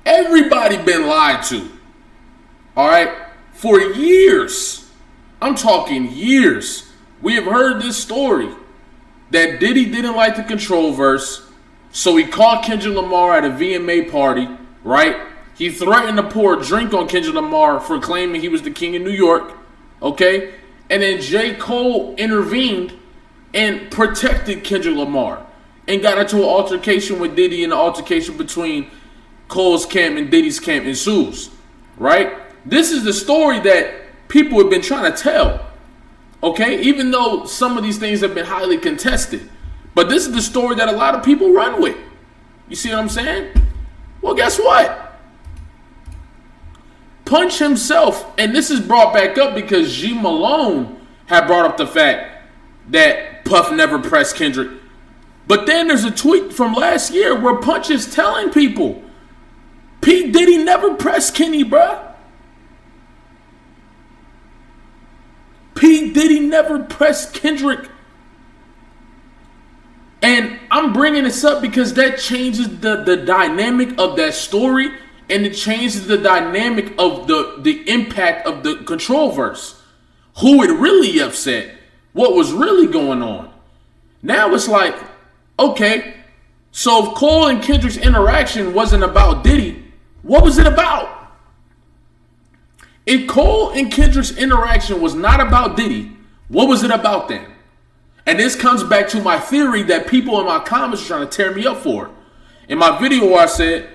Everybody been lied to. All right? For years. I'm talking years. We have heard this story that Diddy didn't like the control verse, so he caught Kendrick Lamar at a VMA party, right? He threatened to pour a drink on Kendrick Lamar for claiming he was the king of New York, okay? And then J. Cole intervened and protected Kendrick Lamar and got into an altercation with Diddy, and the altercation between Cole's camp and Diddy's camp ensues, right? This is the story that people have been trying to tell, okay? Even though some of these things have been highly contested. But this is the story that a lot of people run with. You see what I'm saying? Well, guess what? Punch himself, and this is brought back up because G Malone had brought up the fact that Puff never pressed Kendrick. But then there's a tweet from last year where Punch is telling people, P. Diddy never pressed Kenny, bruh. P. Diddy never pressed Kendrick. And I'm bringing this up because that changes the dynamic of that story, and it changes the dynamic of the impact of the control verse. Who it really upset, what was really going on. Now it's like, okay, so if Cole and Kendrick's interaction wasn't about Diddy, what was it about? If Cole and Kendrick's interaction was not about Diddy, what was it about then? And this comes back to my theory that people in my comments are trying to tear me up for. In my video where I said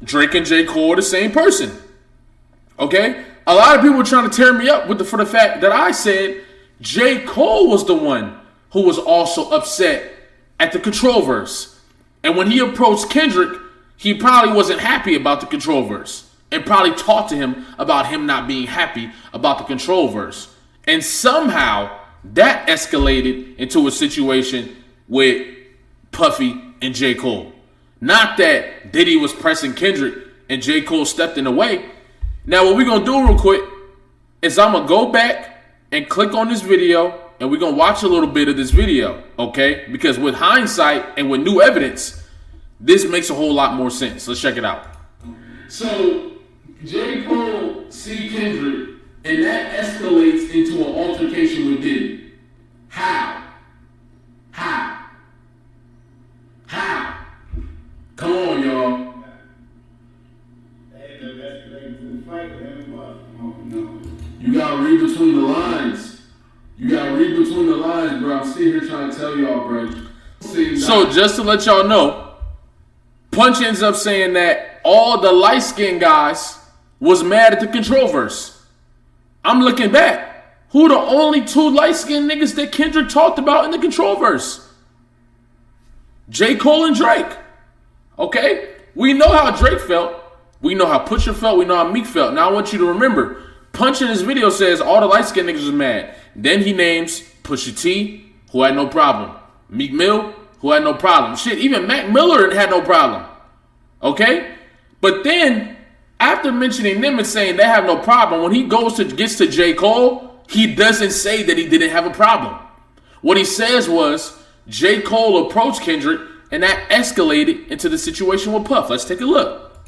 Drake and J. Cole are the same person. Okay? A lot of people were trying to tear me up for the fact that I said J. Cole was the one who was also upset at the control verse. And when he approached Kendrick, he probably wasn't happy about the control verse. And probably talked to him about him not being happy about the control verse. And somehow that escalated into a situation with Puffy and J. Cole. Not that Diddy was pressing Kendrick and J. Cole stepped in the way. Now what we're going to do real quick is I'm going to go back and click on this video, and we're going to watch a little bit of this video, okay? Because with hindsight and with new evidence, this makes a whole lot more sense. Let's check it out. So J. Cole see Kendrick, and that escalates into an altercation with Diddy. How? Come on, y'all. You gotta read between the lines. Bro. I'm sitting here trying to tell y'all, bro. So just to let y'all know, Punch ends up saying that all the light-skinned guys was mad at the control verse. I'm looking back. Who the only two light-skinned niggas that Kendrick talked about in the control verse? J. Cole and Drake. Okay? We know how Drake felt. We know how Pusha felt. We know how Meek felt. Now I want you to remember, Punch in his video says all the light-skinned niggas was mad. Then he names Pusha T, who had no problem. Meek Mill, who had no problem. Shit, even Mac Miller had no problem. Okay? But then, after mentioning them and saying they have no problem, when he gets to J. Cole, he doesn't say that he didn't have a problem. What he says was, J. Cole approached Kendrick, and that escalated into the situation with Puff. Let's take a look.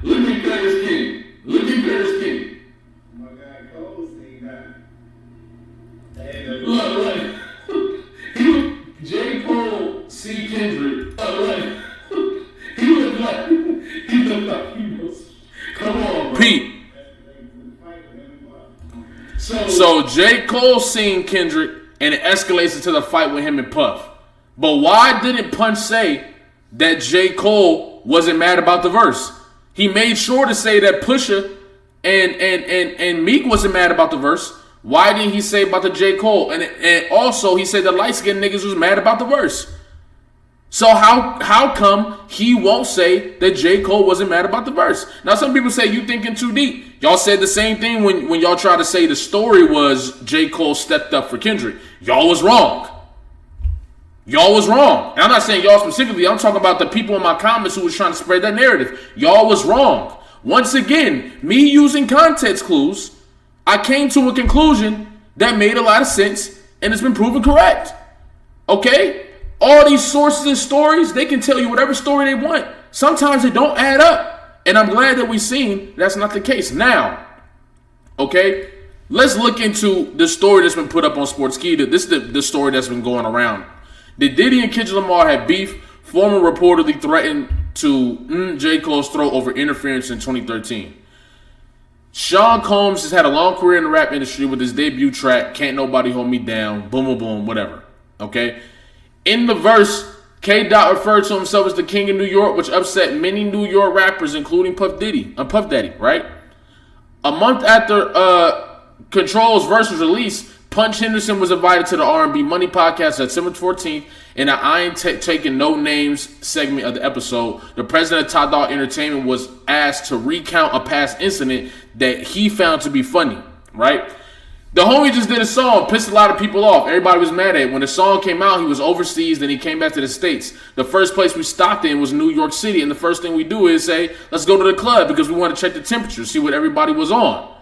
Look at Paris King. My guy Cole seen that. Look. J. Cole see Kendrick. He looked like he knows. Come on, bro. Pete. So J. Cole seen Kendrick, and it escalates into the fight with him and Puff. But why didn't Punch say that J. Cole wasn't mad about the verse? He made sure to say that Pusha and Meek wasn't mad about the verse. Why didn't he say about the J. Cole? And also he said the light-skinned niggas was mad about the verse. So how come he won't say that J. Cole wasn't mad about the verse? Now some people say you thinking too deep. Y'all said the same thing when y'all tried to say the story was J. Cole stepped up for Kendrick. Y'all was wrong. And I'm not saying y'all specifically. I'm talking about the people in my comments who was trying to spread that narrative. Y'all was wrong. Once again, me using context clues, I came to a conclusion that made a lot of sense, and it's been proven correct. Okay? All these sources and stories, they can tell you whatever story they want. Sometimes they don't add up. And I'm glad that we've seen that's not the case. Now, okay, let's look into the story that's been put up on Sportskeeda. This is the story that's been going around. Did Diddy and Kendrick Lamar have beef? Former reportedly threatened to J. Cole's throat over interference in 2013. Sean Combs has had a long career in the rap industry with his debut track, Can't Nobody Hold Me Down, boom, boom, boom, whatever. Okay? In the verse, K. Dot referred to himself as the king of New York, which upset many New York rappers, including Puff Daddy, right? A month after Control's verse was released, Punch Henderson was invited to the R&B Money podcast on September 14th in an I Ain't Taking No Names segment of the episode. The president of Top Dog Entertainment was asked to recount a past incident that he found to be funny, right? The homie just did a song, pissed a lot of people off. Everybody was mad at it. When the song came out, he was overseas, then he came back to the States. The first place we stopped in was New York City, and the first thing we do is say, let's go to the club because we want to check the temperature, see what everybody was on.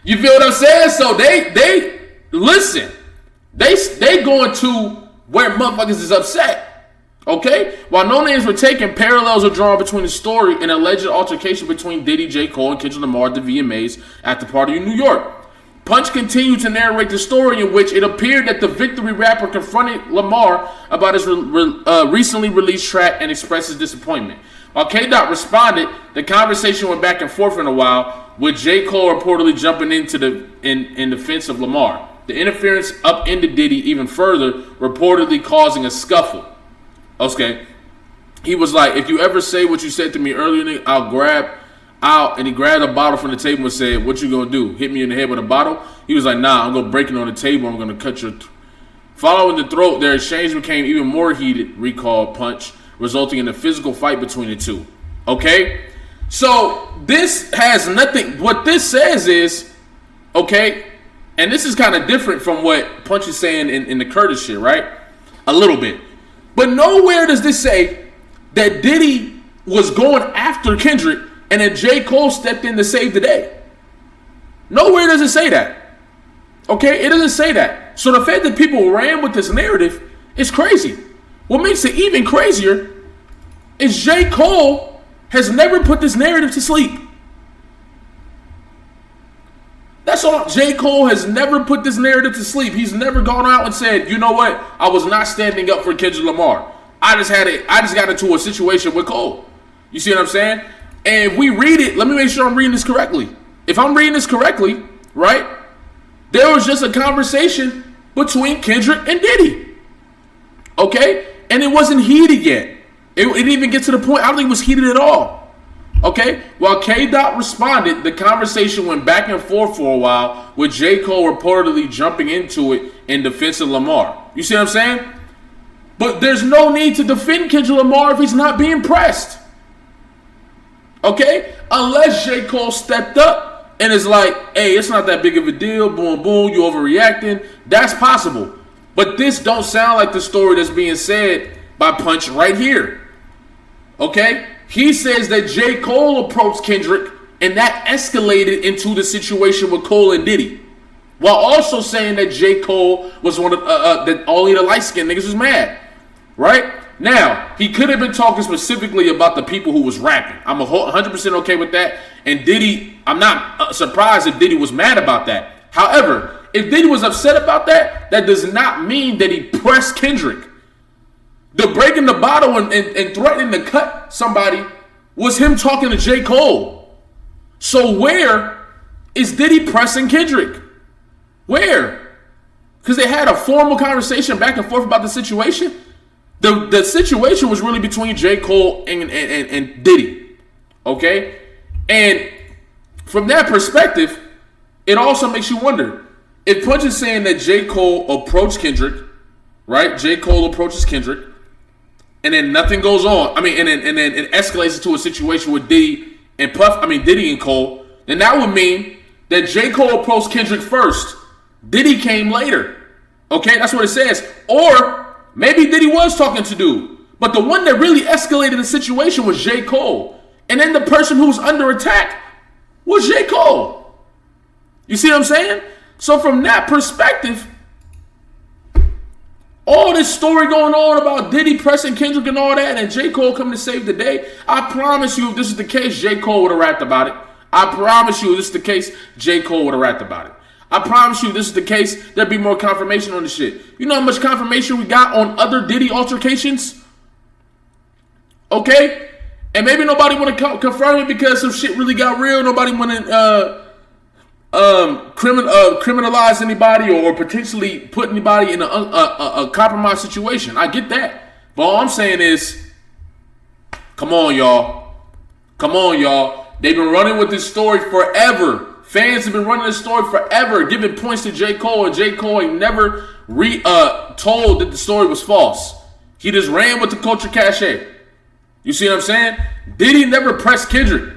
You feel what I'm saying? So they listen, they going to where motherfuckers is upset, okay? While no names were taken, parallels are drawn between the story and alleged altercation between Diddy, J. Cole, and Kendrick Lamar at the VMAs at the party in New York. Punch continued to narrate the story in which it appeared that the Victory rapper confronted Lamar about his recently released track and expressed his disappointment. While K-Dot responded, the conversation went back and forth for a while, with J. Cole reportedly jumping into in defense of Lamar. The interference upended Diddy even further, reportedly causing a scuffle. Okay. He was like, if you ever say what you said to me earlier, I'll grab out. And he grabbed a bottle from the table and said, what you gonna do? Hit me in the head with a bottle? He was like, nah, I'm gonna break it on the table. I'm gonna cut your... Following the throat, their exchange became even more heated, recalled Punch, resulting in a physical fight between the two. Okay? So, this has nothing... What this says is, okay... And this is kind of different from what Punch is saying in the Curtis shit, right? A little bit. But nowhere does this say that Diddy was going after Kendrick and that J. Cole stepped in to save the day. Nowhere does it say that. Okay? It doesn't say that. So the fact that people ran with this narrative is crazy. What makes it even crazier is J. Cole has never put this narrative to sleep. That's all. J. Cole has never put this narrative to sleep. He's never gone out and said, you know what? I was not standing up for Kendrick Lamar. I just got into a situation with Cole. You see what I'm saying? And if we read it, let me make sure I'm reading this correctly. If I'm reading this correctly, right? There was just a conversation between Kendrick and Diddy. Okay? And it wasn't heated yet. It didn't even get to the point. I don't think it was heated at all. Okay, while K-Dot responded, the conversation went back and forth for a while, with J. Cole reportedly jumping into it in defense of Lamar. You see what I'm saying? But there's no need to defend Kendrick Lamar if he's not being pressed. Okay? Unless J. Cole stepped up and is like, hey, it's not that big of a deal, boom, boom, you overreacting. That's possible. But this don't sound like the story that's being said by Punch right here. Okay? He says that J. Cole approached Kendrick and that escalated into the situation with Cole and Diddy. While also saying that J. Cole was one of that only the light-skinned niggas was mad. Right? Now, he could have been talking specifically about the people who was rapping. I'm 100% okay with that. And Diddy, I'm not surprised if Diddy was mad about that. However, if Diddy was upset about that, that does not mean that he pressed Kendrick. The breaking the bottle and threatening to cut somebody was him talking to J. Cole. So where is Diddy pressing Kendrick? Where? Because they had a formal conversation back and forth about the situation. The situation was really between J. Cole and Diddy. Okay? And from that perspective, it also makes you wonder. If Punch is saying that J. Cole approached Kendrick, right? J. Cole approaches Kendrick, and then nothing goes on. I mean, and then it escalates into a situation with Diddy and Diddy and Cole. Then that would mean that J. Cole approached Kendrick first. Diddy came later. Okay, that's what it says. Or maybe Diddy was talking to dude. But the one that really escalated the situation was J. Cole. And then the person who was under attack was J. Cole. You see what I'm saying? So from that perspective, all this story going on about Diddy pressing Kendrick and all that, and J. Cole coming to save the day, I promise you if this is the case, J. Cole would have rapped about it. I promise you if this is the case, J. Cole would have rapped about it. I promise you if this is the case, there'd be more confirmation on this shit. You know how much confirmation we got on other Diddy altercations? Okay? And maybe nobody want to confirm it because some shit really got real. Nobody want to criminalize anybody or potentially put anybody in a compromised situation. I get that. But all I'm saying is, come on, y'all. Come on, y'all. They've been running with this story forever. Fans have been running this story forever, giving points to J. Cole, and J. Cole ain't never told that the story was false. He just ran with the culture cachet. You see what I'm saying? Diddy never pressed Kendrick.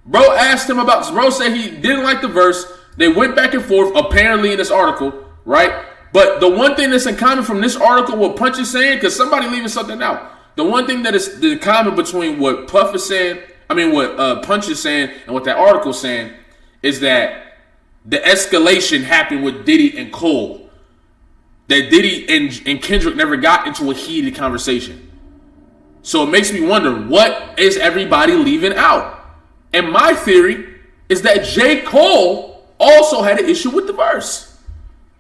Bro asked him about this. Bro said he didn't like the verse. They went back and forth, apparently in this article, right? But the one thing that's in common from this article, what Punch is saying, because somebody leaving something out. The one thing that is the common between what Puff is saying, what Punch is saying, and what that article is saying, is that the escalation happened with Diddy and Cole. That Diddy and Kendrick never got into a heated conversation. So it makes me wonder, what is everybody leaving out? And my theory is that J. Cole also had an issue with the verse.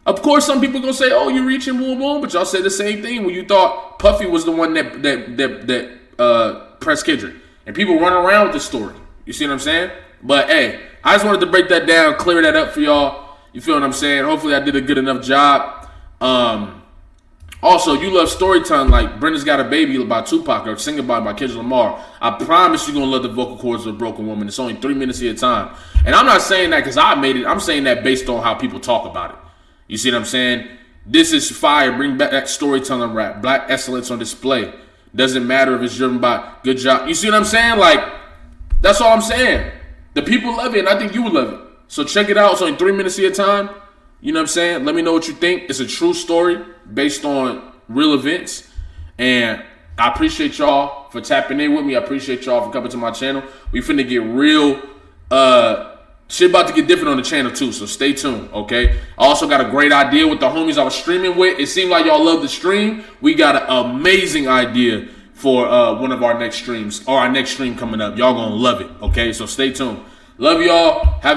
Of course, some people gonna say, "Oh, you're reaching, boom, boom," but y'all said the same thing when you thought Puffy was the one that pressed Kendrick, and people run around with the story. You see what I'm saying? But hey, I just wanted to break that down, clear that up for y'all. You feel what I'm saying? Hopefully, I did a good enough job. Also, you love storytelling like Brenda's Got a Baby by Tupac or Sing About It by Kendrick Lamar. I promise you're going to love the vocal cords of a broken woman. It's only 3 minutes of your time. And I'm not saying that because I made it. I'm saying that based on how people talk about it. You see what I'm saying? This is fire. Bring back that storytelling rap. Black excellence on display. Doesn't matter if it's driven by good job. You see what I'm saying? Like, that's all I'm saying. The people love it, and I think you would love it. So check it out. It's only 3 minutes of your time. You know what I'm saying? Let me know what you think. It's a true story based on real events. And I appreciate y'all for tapping in with me. I appreciate y'all for coming to my channel. We finna get real, shit about to get different on the channel too, so stay tuned, okay? I also got a great idea with the homies I was streaming with. It seemed like y'all love the stream. We got an amazing idea for one of our next streams, or our next stream coming up. Y'all gonna love it, okay? So stay tuned. Love y'all. Have a